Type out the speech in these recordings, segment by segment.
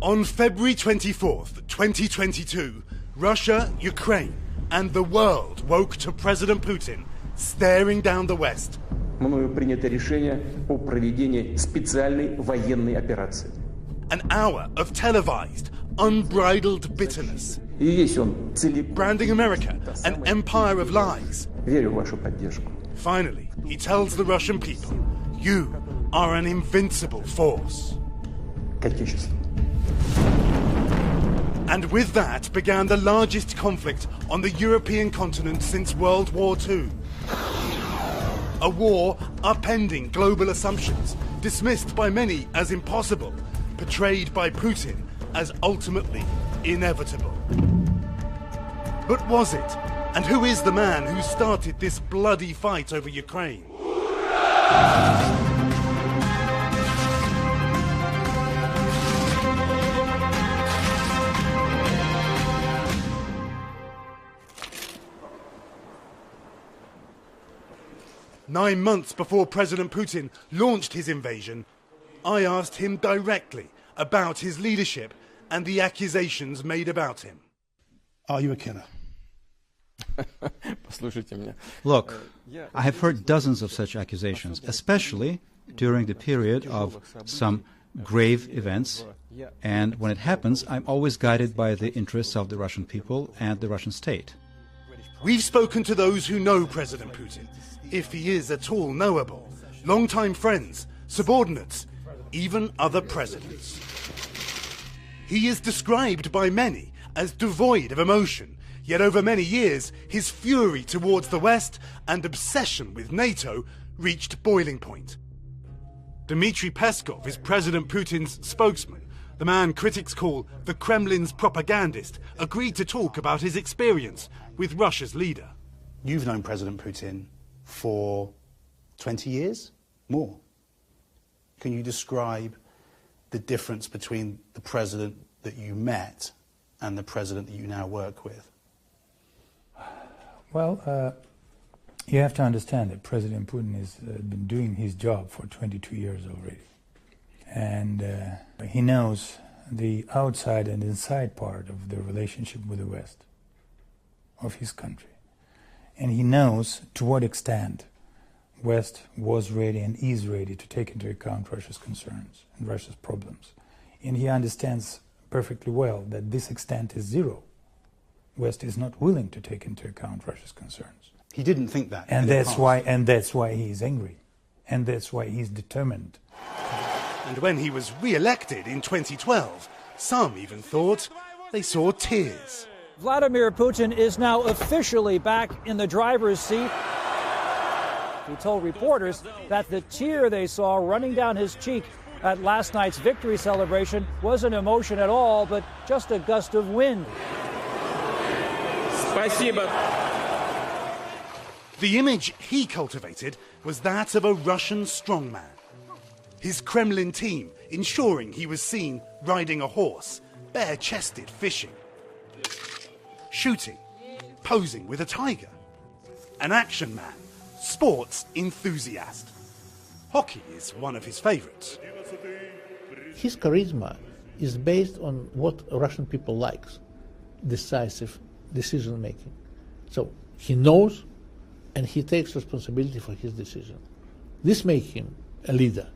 On February 24th, 2022, Russia, Ukraine, and the world woke to President Putin staring down the West. Мною принято решение о проведении специальной военной операции. An hour of televised, unbridled bitterness. И весь он целиком. Branding America an empire of lies. Верю в вашу поддержку. Finally, he tells the Russian people, you are an invincible force. К отечеству. And with that began the largest conflict on the European continent since World War II. A war upending global assumptions, dismissed by many as impossible, portrayed by Putin as ultimately inevitable. But was it? And who is the man who started this bloody fight over Ukraine? Nine months before President Putin launched his invasion, I asked him directly about his leadership and the accusations made about him. Are you a killer? Look, I have heard dozens of such accusations, especially during the period of some grave events, and when it happens, I'm always guided by the interests of the Russian people and the Russian state. We've spoken to those who know President Putin, if he is at all knowable, longtime friends, subordinates, even other presidents. He is described by many as devoid of emotion, yet over many years his fury towards the West and obsession with NATO reached boiling point. Dmitry Peskov is President Putin's spokesman. The man critics call the Kremlin's propagandist agreed to talk about his experience with Russia's leader. You've known President Putin for 20 years? More. Can you describe the difference between the president that you met and the president that you now work with? Well, you have to understand that President Putin has been doing his job for 22 years already. And he knows the outside and inside part of the relationship with the West, of his country. And he knows to what extent West was ready and is ready to take into account Russia's concerns and Russia's problems. And he understands perfectly well that this extent is zero. West is not willing to take into account Russia's concerns. He didn't think that. And that's why he is angry. And that's why he's determined. And when he was re-elected in 2012, some even thought they saw tears. Vladimir Putin is now officially back in the driver's seat. He told reporters that the tear they saw running down his cheek at last night's victory celebration wasn't emotion at all, but just a gust of wind. Спасибо. The image he cultivated was that of a Russian strongman. His Kremlin team ensuring he was seen riding a horse, bare-chested fishing, shooting, posing with a tiger, an action man, sports enthusiast. Hockey is one of his favorites. His charisma is based on what Russian people likes, decisive decision-making. So he knows and he takes responsibility for his decision. This makes him a leader.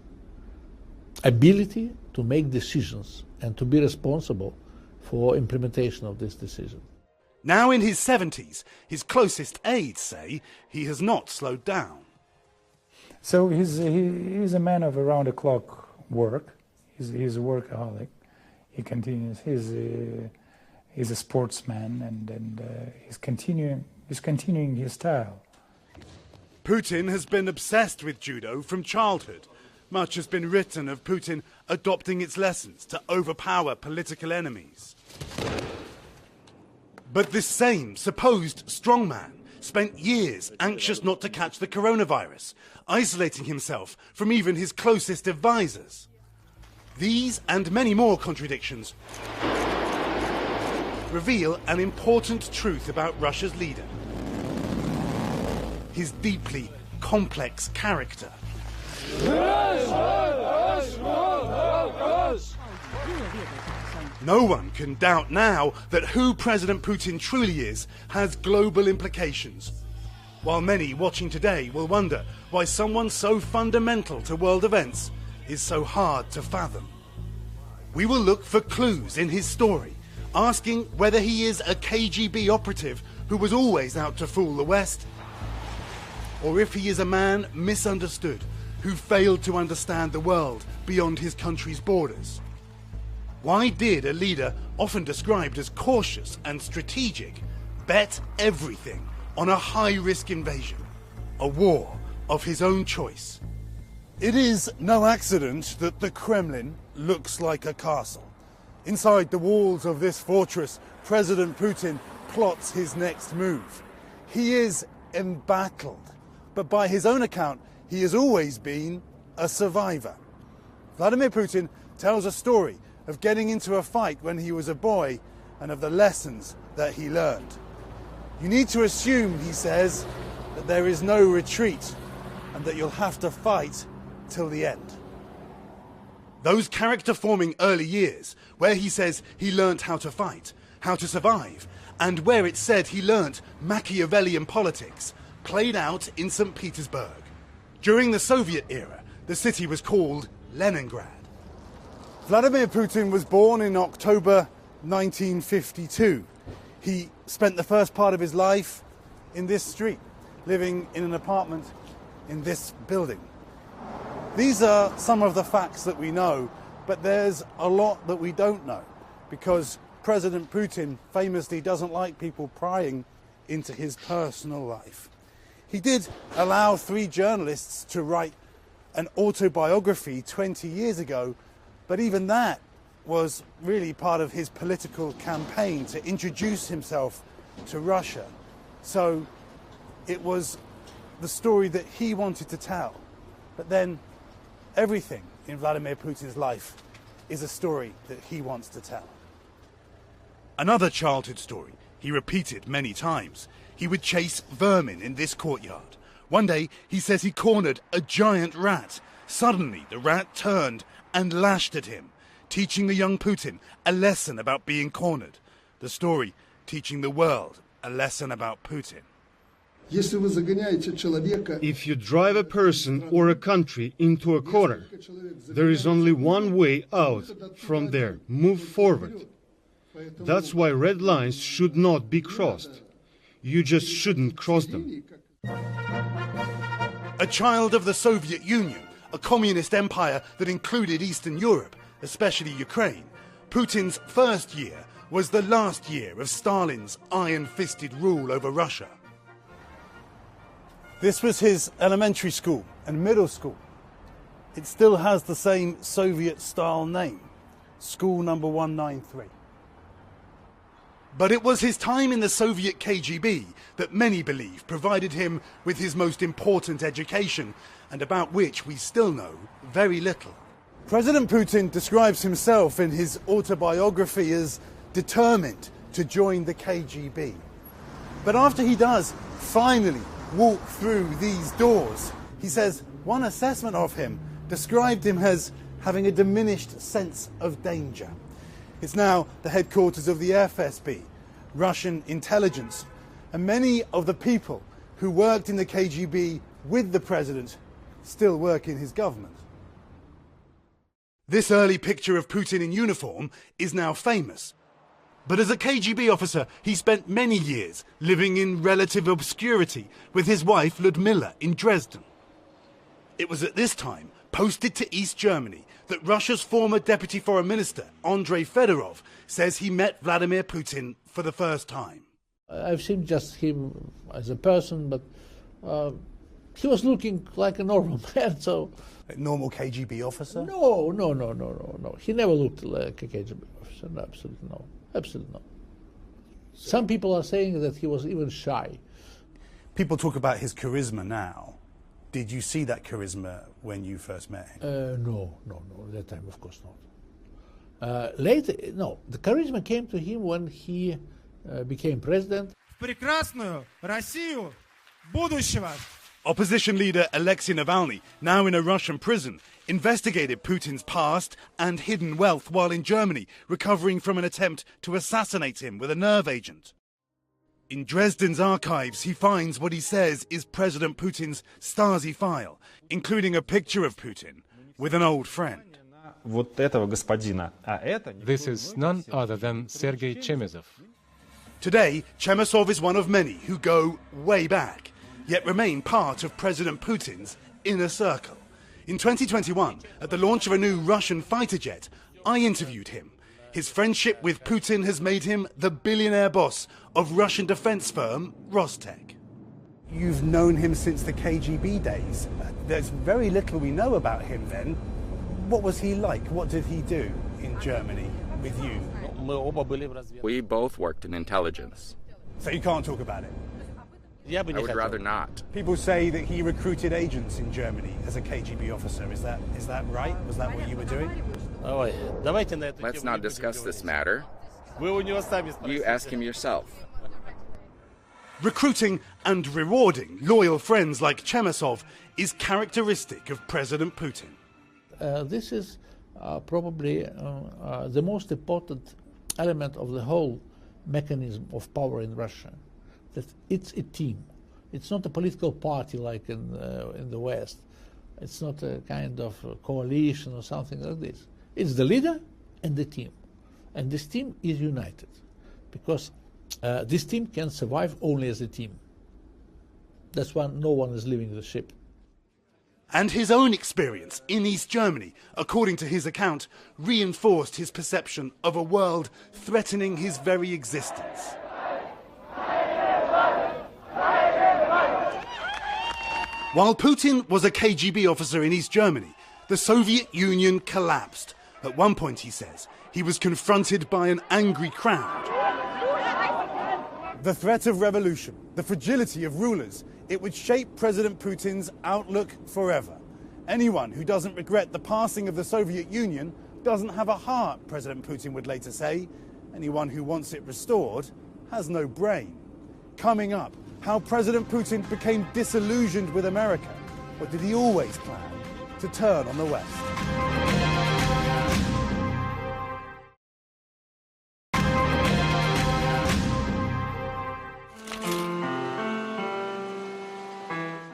Ability to make decisions and to be responsible for implementation of this decision. Now in his 70s, his closest aides say he has not slowed down. So he's a man of around-the-clock work. He's a workaholic. He continues. He's a sportsman, and he's continuing his style. Putin has been obsessed with judo from childhood. Much has been written of Putin adopting its lessons to overpower political enemies. But this same supposed strongman spent years anxious not to catch the coronavirus, isolating himself from even his closest advisors. These and many more contradictions reveal an important truth about Russia's leader. His deeply complex character. No one can doubt now that who President Putin truly is has global implications. While many watching today will wonder why someone so fundamental to world events is so hard to fathom. We will look for clues in his story, asking whether he is a KGB operative who was always out to fool the West, or if he is a man misunderstood who failed to understand the world beyond his country's borders. Why did a leader often described as cautious and strategic bet everything on a high-risk invasion, a war of his own choice? It is no accident that the Kremlin looks like a castle. Inside the walls of this fortress, President Putin plots his next move. He is embattled, but by his own account, he has always been a survivor. Vladimir Putin tells a story of getting into a fight when he was a boy and of the lessons that he learned. You need to assume, he says, that there is no retreat and that you'll have to fight till the end. Those character-forming early years, where he says he learnt how to fight, how to survive, and where it's said he learnt Machiavellian politics, played out in St. Petersburg. During the Soviet era, the city was called Leningrad. Vladimir Putin was born in October 1952. He spent the first part of his life in this street, living in an apartment in this building. These are some of the facts that we know, but there's a lot that we don't know, because President Putin famously doesn't like people prying into his personal life. He did allow 3 journalists to write an autobiography 20 years ago, but even that was really part of his political campaign to introduce himself to Russia. So it was the story that he wanted to tell. But then everything in Vladimir Putin's life is a story that he wants to tell. Another childhood story he repeated many times. He would chase vermin in this courtyard. One day, he says he cornered a giant rat. Suddenly, the rat turned and lashed at him, teaching the young Putin a lesson about being cornered. The story teaching the world a lesson about Putin. If you drive a person or a country into a corner, there is only one way out from there: move forward. That's why red lines should not be crossed. You just shouldn't cross them. A child of the Soviet Union, a communist empire that included Eastern Europe, especially Ukraine, Putin's first year was the last year of Stalin's iron-fisted rule over Russia. This was his elementary school and middle school. It still has the same Soviet-style name, School Number 193. But it was his time in the Soviet KGB that many believe provided him with his most important education, and about which we still know very little. President Putin describes himself in his autobiography as determined to join the KGB. But after he does finally walk through these doors, he says one assessment of him described him as having a diminished sense of danger. It's now the headquarters of the FSB, Russian intelligence, and many of the people who worked in the KGB with the president still work in his government. This early picture of Putin in uniform is now famous. But as a KGB officer, he spent many years living in relative obscurity with his wife Ludmila in Dresden. It was at this time, posted to East Germany, that Russia's former Deputy Foreign Minister, Andrei Fedorov, says he met Vladimir Putin for the first time. I've seen just him as a person, but he was looking like a normal man, so... A normal KGB officer? No. He never looked like a KGB officer, no, absolutely no. Absolutely no. Some people are saying that he was even shy. People talk about his charisma now. Did you see that charisma when you first met him? No. At that time, of course not. Later, no. The charisma came to him when he became president. Прекрасную Россию будущего Opposition leader Alexei Navalny, now in a Russian prison, investigated Putin's past and hidden wealth while in Germany, recovering from an attempt to assassinate him with a nerve agent. In Dresden's archives, he finds what he says is President Putin's Stasi file, including a picture of Putin with an old friend. This is none other than Sergei Chemezov. Today, Chemezov is one of many who go way back, yet remain part of President Putin's inner circle. In 2021, at the launch of a new Russian fighter jet, I interviewed him. His friendship with Putin has made him the billionaire boss of Russian defense firm Rostec. You've known him since the KGB days. There's very little we know about him then. What was he like? What did he do in Germany with you? We both worked in intelligence. So you can't talk about it? I would rather not. People say that he recruited agents in Germany as a KGB officer. Is that right? Was that what you were doing? Let's not discuss this matter. You ask him yourself. Recruiting and rewarding loyal friends like Chemezov is characteristic of President Putin. This is probably the most important element of the whole mechanism of power in Russia. That it's a team. It's not a political party like in the West. It's not a kind of coalition or something like this. It's the leader and the team. And this team is united because this team can survive only as a team. That's why no one is leaving the ship. And his own experience in East Germany, according to his account, reinforced his perception of a world threatening his very existence. While Putin was a KGB officer in East Germany, the Soviet Union collapsed. At one point, he says, he was confronted by an angry crowd. The threat of revolution, the fragility of rulers, it would shape President Putin's outlook forever. Anyone who doesn't regret the passing of the Soviet Union doesn't have a heart, President Putin would later say. Anyone who wants it restored has no brain. Coming up, how President Putin became disillusioned with America. Or did he always plan to turn on the West?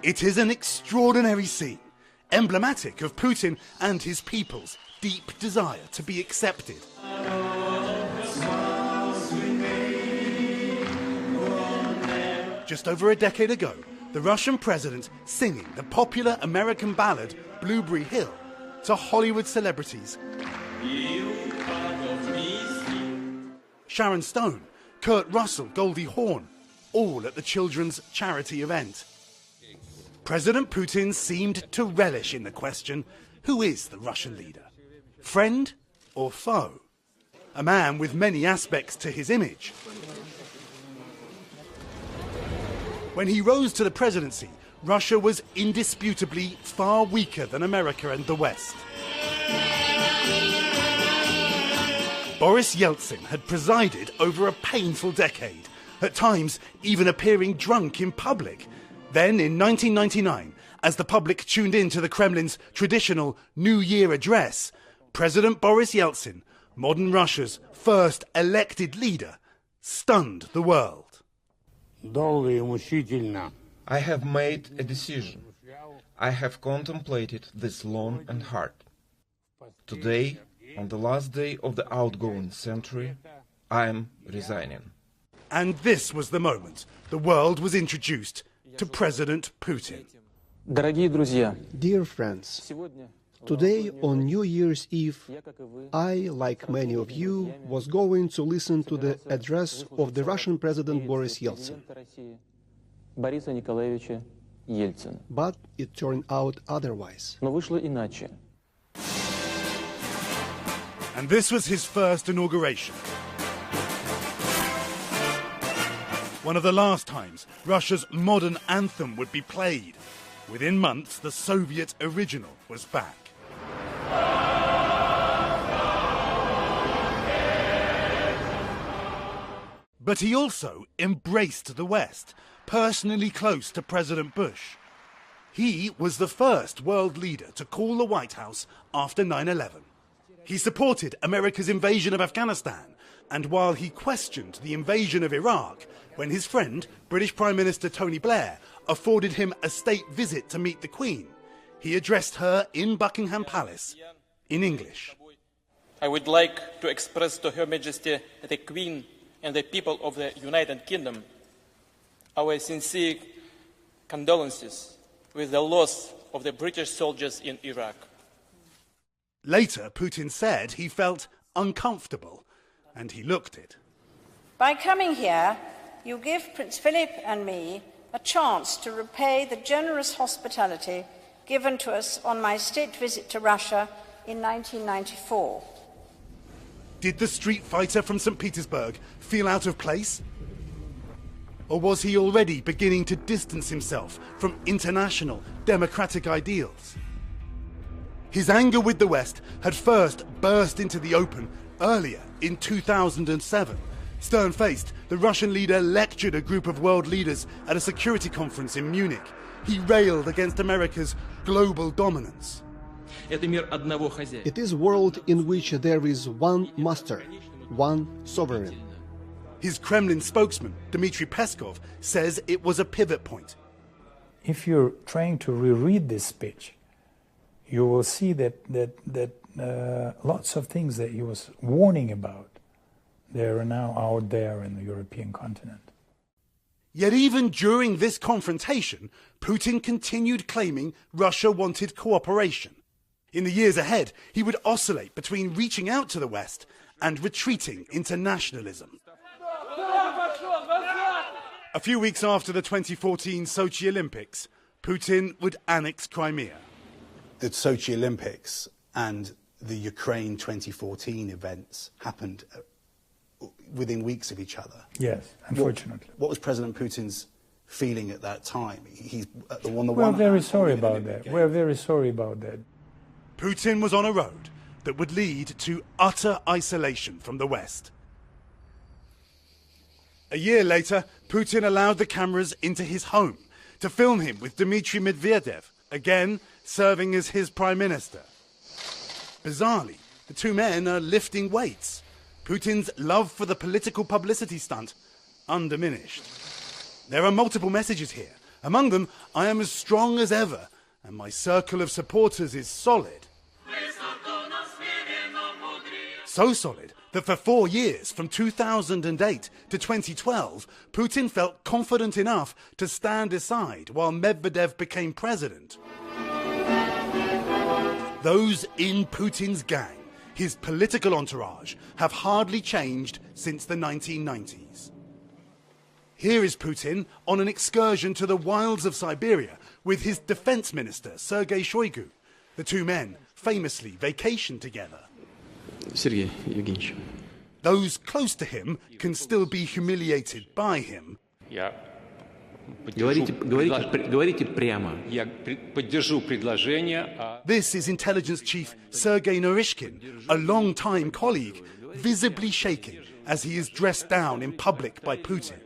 It is an extraordinary scene, emblematic of Putin and his people's deep desire to be accepted. Just over a decade ago, the Russian president singing the popular American ballad Blueberry Hill to Hollywood celebrities. Sharon Stone, Kurt Russell, Goldie Hawn, all at the children's charity event. President Putin seemed to relish in the question, who is the Russian leader? Friend or foe? A man with many aspects to his image. When he rose to the presidency, Russia was indisputably far weaker than America and the West. Boris Yeltsin had presided over a painful decade, at times even appearing drunk in public. Then, in 1999, as the public tuned in to the Kremlin's traditional New Year address, President Boris Yeltsin, modern Russia's first elected leader, stunned the world. I have made a decision. I have contemplated this long and hard. Today, on the last day of the outgoing century, I am resigning. And this was the moment the world was introduced to President Putin. Dear friends, today on New Year's Eve, I, like many of you, was going to listen to the address of the Russian President Boris Yeltsin. But it turned out otherwise. And this was his first inauguration. One of the last times Russia's modern anthem would be played. Within months, the Soviet original was back. But he also embraced the West, personally close to President Bush. He was the first world leader to call the White House after 9/11. He supported America's invasion of Afghanistan, and while he questioned the invasion of Iraq, when his friend, British Prime Minister Tony Blair, afforded him a state visit to meet the Queen, he addressed her in Buckingham Palace in English. I would like to express to Her Majesty the Queen and the people of the United Kingdom our sincere condolences with the loss of the British soldiers in Iraq. Later, Putin said he felt uncomfortable, and he looked it. By coming here, you give Prince Philip and me a chance to repay the generous hospitality given to us on my state visit to Russia in 1994. Did the street fighter from St. Petersburg feel out of place? Or was he already beginning to distance himself from international democratic ideals? His anger with the West had first burst into the open earlier in 2007. Stern-faced, the Russian leader lectured a group of world leaders at a security conference in Munich. He railed against America's global dominance. It is a world in which there is one master, one sovereign. His Kremlin spokesman, Dmitry Peskov, says it was a pivot point. If you're trying to reread this speech, you will see that lots of things that he was warning about, they are now out there in the European continent. Yet even during this confrontation, Putin continued claiming Russia wanted cooperation. In the years ahead, he would oscillate between reaching out to the West and retreating into nationalism. A few weeks after the 2014 Sochi Olympics, Putin would annex Crimea. The Sochi Olympics and the Ukraine 2014 events happened within weeks of each other. Yes, unfortunately. What was President Putin's feeling at that time? He's on the We're one very hand, sorry about that. We're very sorry about that. Putin was on a road that would lead to utter isolation from the West. A year later, Putin allowed the cameras into his home to film him with Dmitry Medvedev, again serving as his prime minister. Bizarrely, the two men are lifting weights. Putin's love for the political publicity stunt undiminished. There are multiple messages here. Among them, I am as strong as ever, and my circle of supporters is solid. So solid that for 4 years, from 2008 to 2012, Putin felt confident enough to stand aside while Medvedev became president. Those in Putin's gang, his political entourage, have hardly changed since the 1990s. Here is Putin on an excursion to the wilds of Siberia with his defense minister, Sergei Shoigu. The two men famously vacation together. Sergei Evgenievich. Those close to him can still be humiliated by him. Говорите прямо. This is intelligence chief Sergei Narishkin, a long-time colleague, visibly shaking as he is dressed down in public by Putin.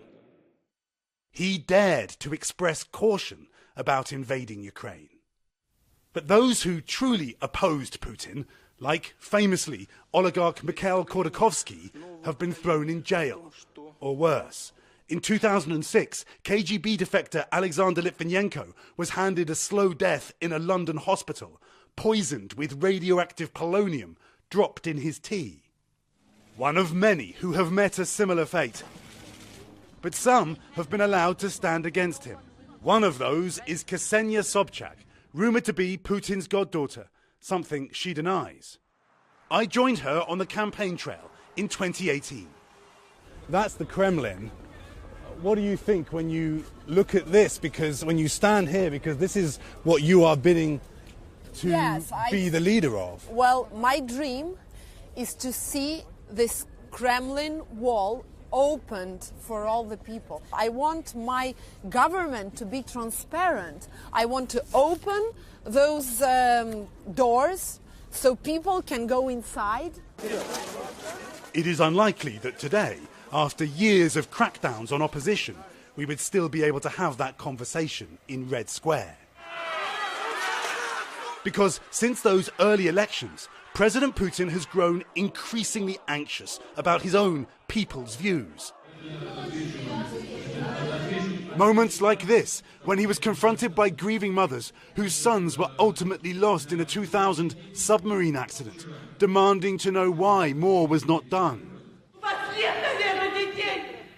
He dared to express caution about invading Ukraine. But those who truly opposed Putin, like famously oligarch Mikhail Khodorkovsky, have been thrown in jail. Or worse, in 2006, KGB defector Alexander Litvinenko was handed a slow death in a London hospital, poisoned with radioactive polonium dropped in his tea. One of many who have met a similar fate. But some have been allowed to stand against him. One of those is Ksenia Sobchak, rumoured to be Putin's goddaughter, something she denies. I joined her on the campaign trail in 2018. That's the Kremlin. What do you think when you look at this? Because when you stand here, because this is what you are bidding to be the leader of. Well, my dream is to see this Kremlin wall opened for all the people. I want my government to be transparent. I want to open those doors so people can go inside. It is unlikely that today, after years of crackdowns on opposition, we would still be able to have that conversation in Red Square. Because since those early elections, President Putin has grown increasingly anxious about his own people's views. Moments like this, when he was confronted by grieving mothers whose sons were ultimately lost in a 2000 submarine accident, demanding to know why more was not done.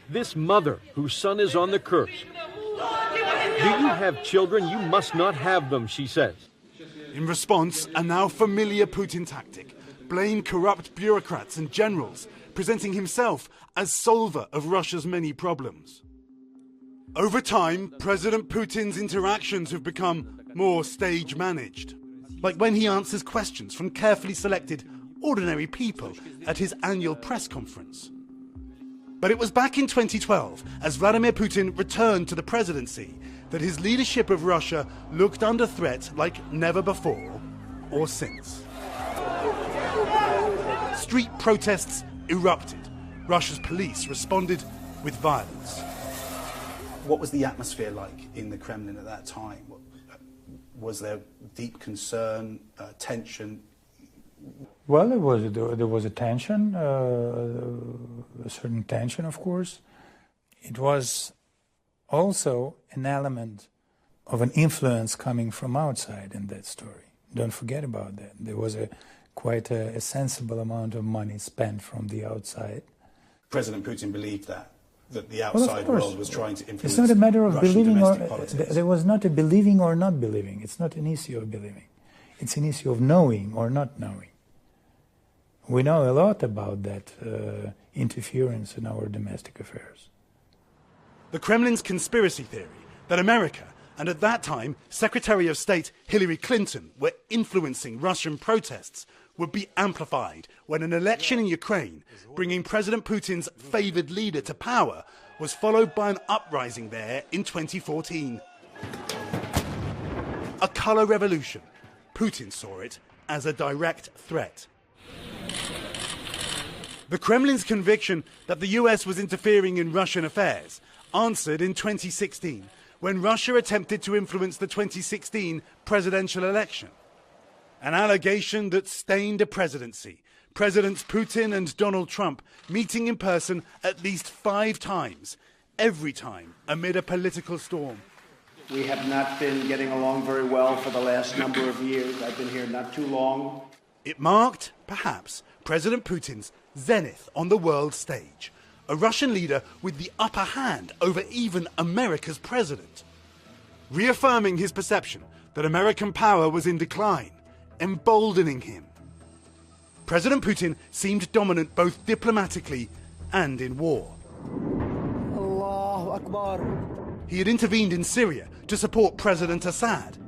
This mother whose son is on the curse. Do you have children? You must not have them, she says. In response, a now familiar Putin tactic: blame corrupt bureaucrats and generals, presenting himself as solver of Russia's many problems. Over time, President Putin's interactions have become more stage-managed, like when he answers questions from carefully selected ordinary people at his annual press conference. But it was back in 2012, as Vladimir Putin returned to the presidency, that his leadership of Russia looked under threat like never before or since. Street protests erupted. Russia's police responded with violence. What was the atmosphere like in the Kremlin at that time? Was there deep concern, tension? Well, there was a tension, a certain tension, of course. It was also an element of an influence coming from outside in that story. Don't forget about that. There was quite a sensible amount of money spent from the outside. President Putin believed that the outside world was trying to influence. It's not a matter of Russian believing or politics. there was not a believing or not believing. It's not an issue of believing. It's an issue of knowing or not knowing. We know a lot about that interference in our domestic affairs. The Kremlin's conspiracy theory that America, and at that time Secretary of State Hillary Clinton, were influencing Russian protests would be amplified when an election in Ukraine, bringing President Putin's favoured leader to power, was followed by an uprising there in 2014. A colour revolution. Putin saw it as a direct threat. The Kremlin's conviction that the US was interfering in Russian affairs answered in 2016, when Russia attempted to influence the 2016 presidential election. An allegation that stained a presidency. Presidents Putin and Donald Trump meeting in person at least 5 times, every time amid a political storm. We have not been getting along very well for the last number of years. I've been here not too long. It marked, perhaps, President Putin's zenith on the world stage, a Russian leader with the upper hand over even America's president, reaffirming his perception that American power was in decline, emboldening him. President Putin seemed dominant both diplomatically and in war. Allahu Akbar. He had intervened in Syria to support President Assad,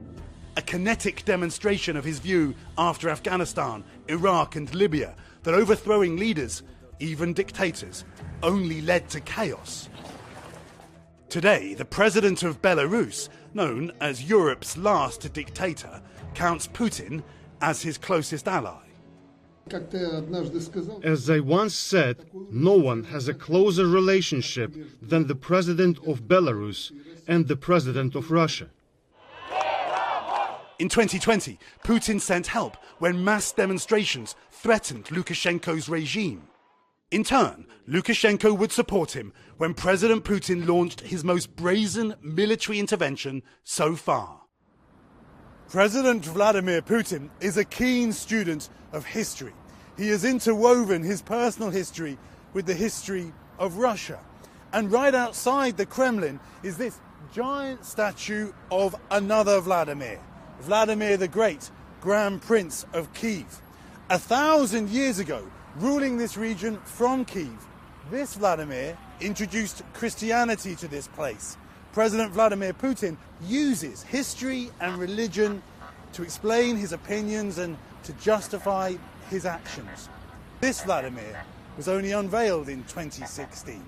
a kinetic demonstration of his view after Afghanistan, Iraq and Libya that overthrowing leaders, even dictators, only led to chaos. Today, the president of Belarus, known as Europe's last dictator, counts Putin as his closest ally. As I once said, no one has a closer relationship than the president of Belarus and the president of Russia. In 2020, Putin sent help when mass demonstrations threatened Lukashenko's regime. In turn, Lukashenko would support him when President Putin launched his most brazen military intervention so far. President Vladimir Putin is a keen student of history. He has interwoven his personal history with the history of Russia. And right outside the Kremlin is this giant statue of another Vladimir, Vladimir the Great, Grand Prince of Kiev. 1,000 years ago, ruling this region from Kiev, this Vladimir introduced Christianity to this place. President Vladimir Putin uses history and religion to explain his opinions and to justify his actions. This Vladimir was only unveiled in 2016.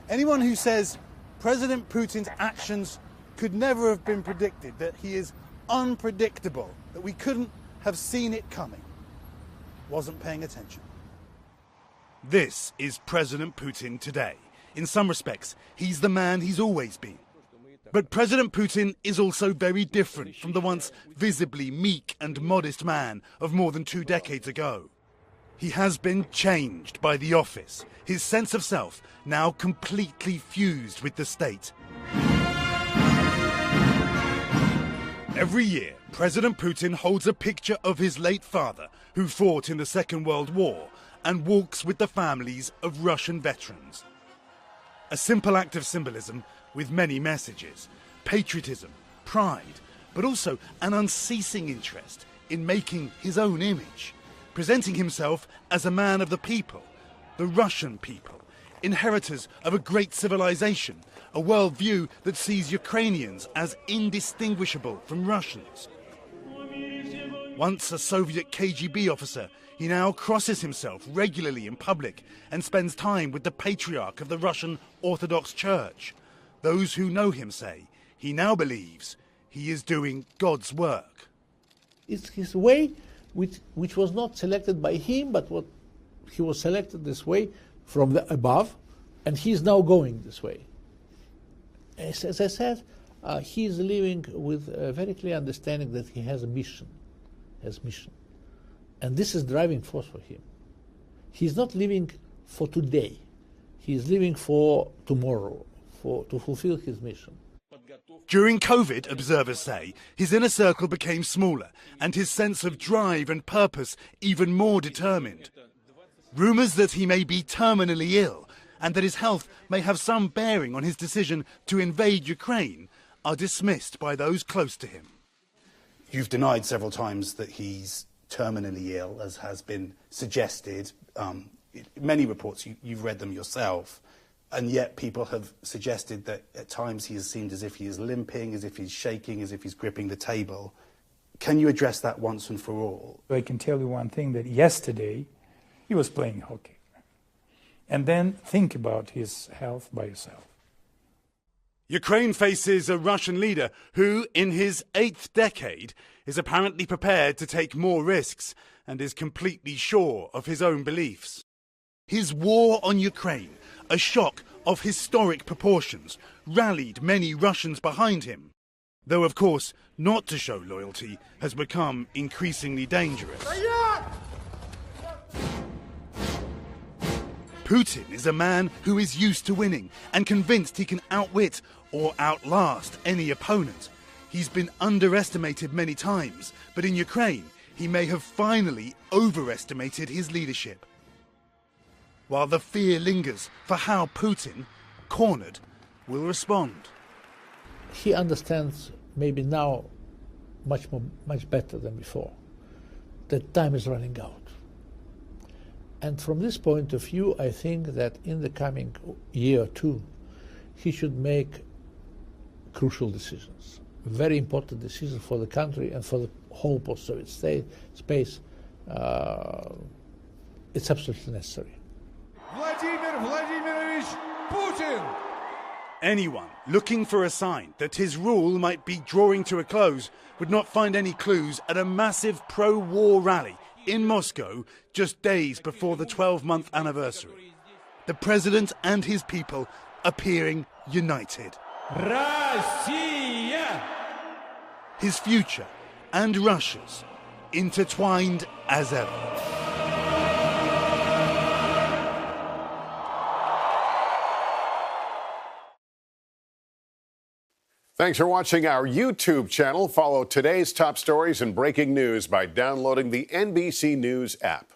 Anyone who says President Putin's actions could never have been predicted, that he is unpredictable, that we couldn't have seen it coming, wasn't paying attention. This is President Putin today. In some respects, he's the man he's always been. But President Putin is also very different from the once visibly meek and modest man of more than 2 decades ago. He has been changed by the office, his sense of self now completely fused with the state. Every year, President Putin holds a picture of his late father, who fought in the Second World War, and walks with the families of Russian veterans. A simple act of symbolism with many messages: patriotism, pride, but also an unceasing interest in making his own image, presenting himself as a man of the people, the Russian people, inheritors of a great civilization, a worldview that sees Ukrainians as indistinguishable from Russians. Once a Soviet KGB officer, he now crosses himself regularly in public and spends time with the patriarch of the Russian Orthodox Church. Those who know him say he now believes he is doing God's work. It's his way, which was not selected by him, but what he was selected this way from the above, and he's now going this way. As I said, he is living with a very clear understanding that he has a mission, and this is driving force for him. He's not living for today; he's living for tomorrow, to fulfill his mission. During COVID, observers say, his inner circle became smaller and his sense of drive and purpose even more determined. Rumours that he may be terminally ill and that his health may have some bearing on his decision to invade Ukraine are dismissed by those close to him. You've denied several times that he's terminally ill, as has been suggested. Many reports, you've read them yourself, and yet people have suggested that at times he is seen as if he is limping, as if he's shaking, as if he's gripping the table. Can you address that once and for all? I can tell you one thing, that yesterday he was playing hockey. And then think about his health by yourself. Ukraine faces a Russian leader who, in his 8th decade, is apparently prepared to take more risks and is completely sure of his own beliefs. His war on Ukraine, a shock of historic proportions, rallied many Russians behind him. Though, of course, not to show loyalty has become increasingly dangerous. Putin is a man who is used to winning and convinced he can outwit or outlast any opponent. He's been underestimated many times, but in Ukraine, he may have finally overestimated his leadership. While the fear lingers for how Putin, cornered, will respond. He understands maybe now much better than before that time is running out. And from this point of view, I think that in the coming year or two, he should make crucial decisions, very important decisions for the country and for the whole post-Soviet space. It's absolutely necessary. Vladimir Vladimirovich Putin! Anyone looking for a sign that his rule might be drawing to a close would not find any clues at a massive pro-war rally in Moscow just days before the 12-month anniversary. The president and his people appearing united. Россия! His future and Russia's intertwined as ever. Thanks for watching our YouTube channel. Follow today's top stories and breaking news by downloading the NBC News app.